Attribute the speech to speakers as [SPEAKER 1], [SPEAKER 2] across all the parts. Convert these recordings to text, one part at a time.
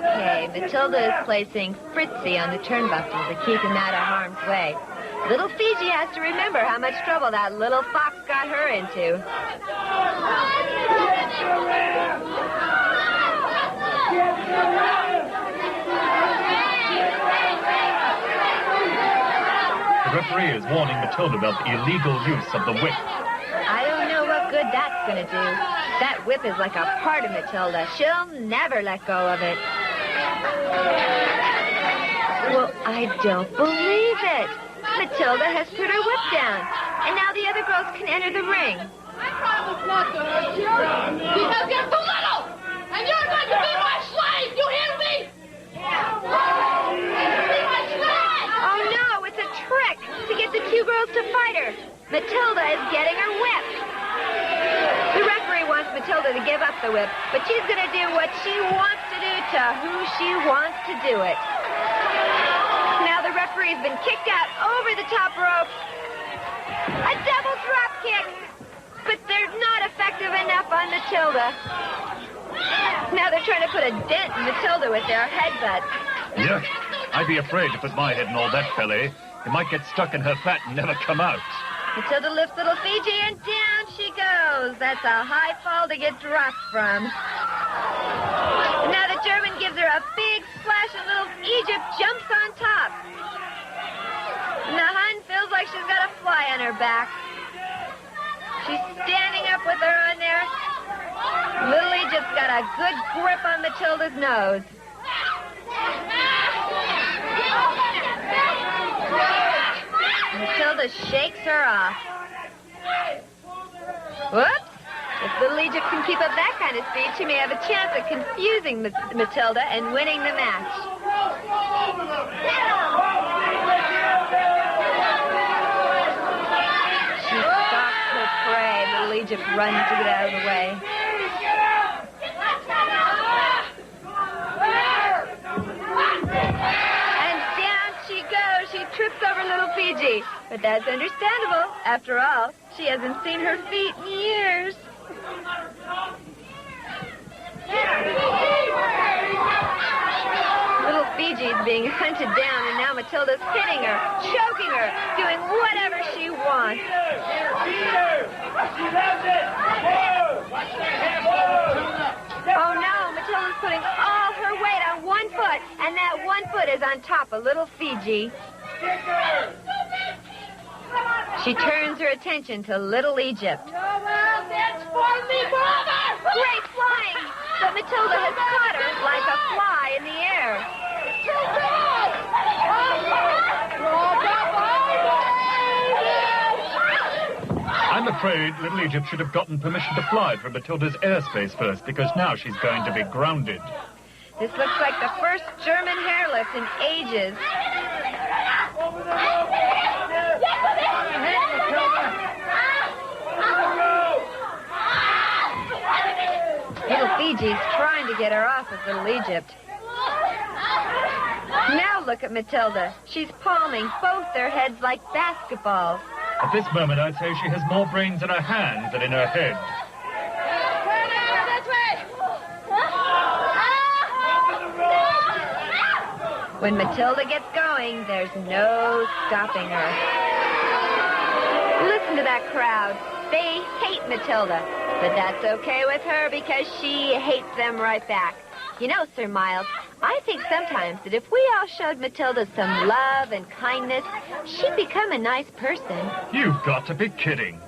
[SPEAKER 1] Okay, Matilda is placing Fritzy on the turnbuckle to keep him out of harm's way. Little Figi has to remember how much trouble that little fox got her into.
[SPEAKER 2] The referee is warning Matilda about the illegal use of the whip.
[SPEAKER 1] I don't know what good that's going to do. That whip is like a part of Matilda. She'll never let go of it. Well, I don't believe it. Matilda has put her whip down, and now the other girls can enter the ring.
[SPEAKER 3] I promise not to hurt you. Because you're too little, and you're going to be my slave. You hear me? Yeah. Be my slave.
[SPEAKER 1] Oh, no, it's a trick to get the two girls to fight her. Matilda is getting her whip. The referee wants Matilda to give up the whip, but she's going to do what she wants to do to who she wants to do it. Now the referee's been kicked out over the top rope. A double drop kick. But they're not effective enough on Matilda. Now they're trying to put a dent in Matilda with their headbutt.
[SPEAKER 2] Yeah, I'd be afraid to put my head in all that, Pele. It might get stuck in her fat and never come out.
[SPEAKER 1] Matilda lifts little Figi and down she goes. That's a high fall to get dropped from. And now the German gives her a big splash and little Egypt jumps on top. And the Hun feels like she's got a fly on her back. She's standing up with her on there. Little Egypt's got a good grip on Matilda's nose. Matilda shakes her off. Whoops! If little Egypt can keep up that kind of speed, she may have a chance of confusing Matilda and winning the match. She stalks her prey. Little Egypt runs to get out of the way. She trips over little Figi. But that's understandable. After all, she hasn't seen her feet in years. Little Fiji's being hunted down, and now Matilda's hitting her, choking her, doing whatever she wants. Oh, no, Matilda's putting all her weight on one foot, and that one foot is on top of little Figi. She turns her attention to little Egypt.
[SPEAKER 3] That's for me, brother!
[SPEAKER 1] Great flying! But Matilda has caught her like a fly in the air.
[SPEAKER 2] I'm afraid little Egypt should have gotten permission to fly from Matilda's airspace first, because now she's going to be grounded.
[SPEAKER 1] This looks like the first German hairlift in ages. Little Fiji's trying to get her off of little Egypt. Now look at Matilda. She's palming both their heads like basketballs.
[SPEAKER 2] At this moment, I'd say she has more brains in her hands than in her head.
[SPEAKER 1] When Matilda gets going, there's no stopping her. Listen to that crowd. They hate Matilda, but that's okay with her because she hates them right back. You know, Sir Miles, I think sometimes that if we all showed Matilda some love and kindness, she'd become a nice person.
[SPEAKER 2] You've got to be kidding.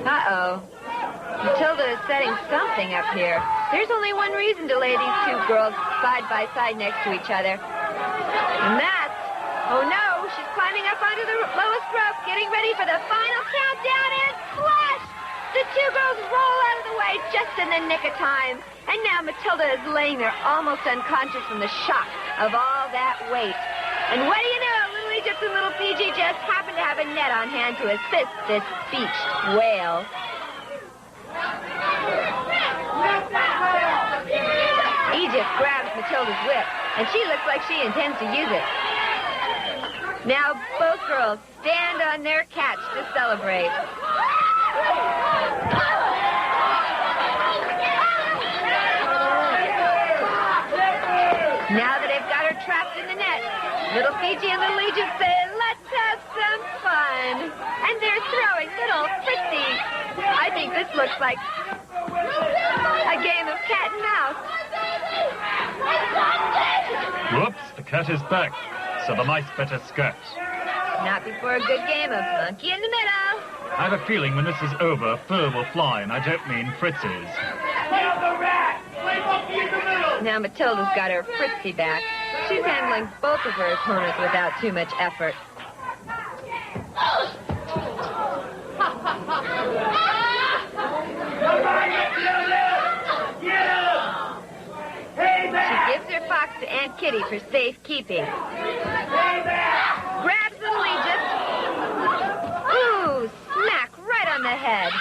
[SPEAKER 1] Uh-oh. Matilda is setting something up here. There's only one reason to lay these two girls side by side next to each other. And that's... Oh, no, she's climbing up onto the lowest rope, getting ready for the final countdown, and splash! The two girls roll out of the way just in the nick of time. And now Matilda is laying there almost unconscious from the shock of all that weight. And what do you know? Little Egypt and little Figi just happen to have a net on hand to assist this beached whale. Egypt grabs Matilda's whip, and she looks like she intends to use it. Now both girls stand on their catch to celebrate. Now that they've got her trapped in the net, Little Figi and Little Egypt say, let's have some fun. And they're throwing little fritzies. I think this looks like a game of cat and mouse.
[SPEAKER 2] Whoops, the cat is back, so the mice better scat.
[SPEAKER 1] Not before a good game of monkey in the middle.
[SPEAKER 2] I have a feeling when this is over, fur will fly, and I don't mean Fritz's.
[SPEAKER 1] Now Matilda's got her Fritzy back. She's handling both of her opponents without too much effort. She gives her fox to Aunt Kitty for safekeeping. Grabs Little Egypt. Ooh, smack right on the head.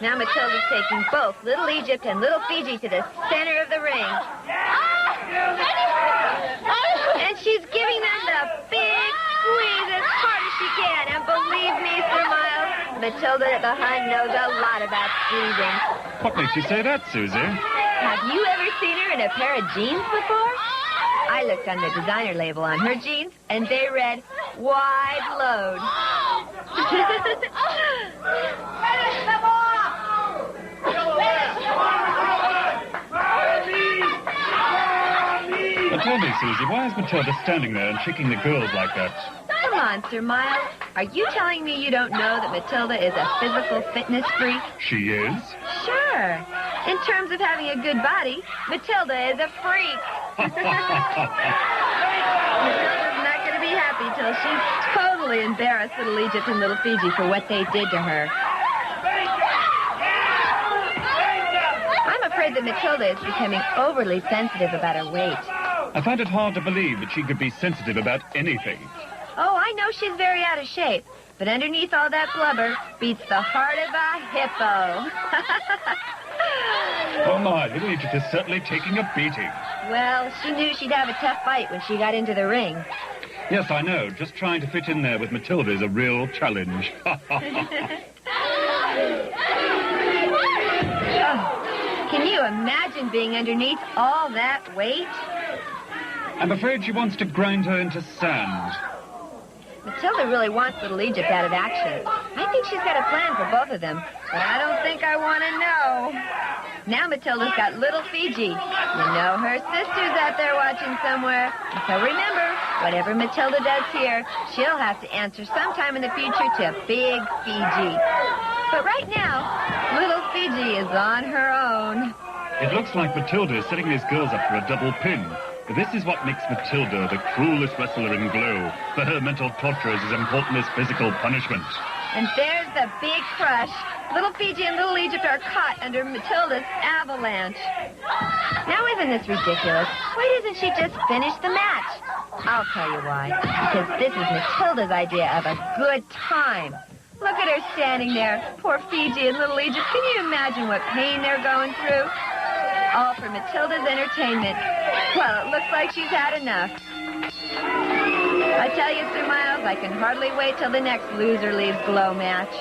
[SPEAKER 1] Now Matilda's taking both Little Egypt and Little Figi to the center of the ring. And she's giving them the big squeeze as hard as she can. And believe me, Sir Miles, Matilda the Hun knows a lot about squeezing.
[SPEAKER 2] What makes you say that, Susie?
[SPEAKER 1] Have you ever seen her in a pair of jeans before? I looked on the designer label on her jeans, and they read, wide load.
[SPEAKER 2] But tell me, Susie, why is Matilda standing there and shaking the girls like that?
[SPEAKER 1] Come on, Sir Miles. Are you telling me you don't know that Matilda is a physical fitness freak?
[SPEAKER 2] She is?
[SPEAKER 1] Sure. In terms of having a good body, Matilda is a freak. Matilda's not going to be happy till she's totally embarrassed Little Egypt and Little Figi for what they did to her. I'm afraid that Matilda is becoming overly sensitive about her weight.
[SPEAKER 2] I find it hard to believe that she could be sensitive about anything.
[SPEAKER 1] Oh, I know she's very out of shape, but underneath all that blubber beats the heart of a hippo.
[SPEAKER 2] Oh, my, Little Egypt is certainly taking a beating.
[SPEAKER 1] Well, she knew she'd have a tough fight when she got into the ring.
[SPEAKER 2] Yes, I know. Just trying to fit in there with Matilda is a real challenge.
[SPEAKER 1] Oh, can you imagine being underneath all that weight?
[SPEAKER 2] I'm afraid she wants to grind her into sand.
[SPEAKER 1] Matilda really wants Little Egypt out of action. I think she's got a plan for both of them, but I don't think I want to know. Now Matilda's got Little Figi. You know her sister's out there watching somewhere. And so remember, whatever Matilda does here, she'll have to answer sometime in the future to Big Figi. But right now, Little Figi is on her own.
[SPEAKER 2] It looks like Matilda is setting these girls up for a double pin. This is what makes Matilda the cruelest wrestler in G.L.O.W. For her, mental torture is as important as physical punishment.
[SPEAKER 1] And there's the big crush. Little Figi and Little Egypt are caught under Matilda's avalanche. Now, isn't this ridiculous? Why doesn't she just finish the match? I'll tell you why. Because this is Matilda's idea of a good time. Look at her standing there. Poor Figi and Little Egypt. Can you imagine what pain they're going through? All for Matilda's entertainment. Well, it looks like she's had enough. I tell you, Sir Miles, I can hardly wait till the next loser leaves G.L.O.W. match.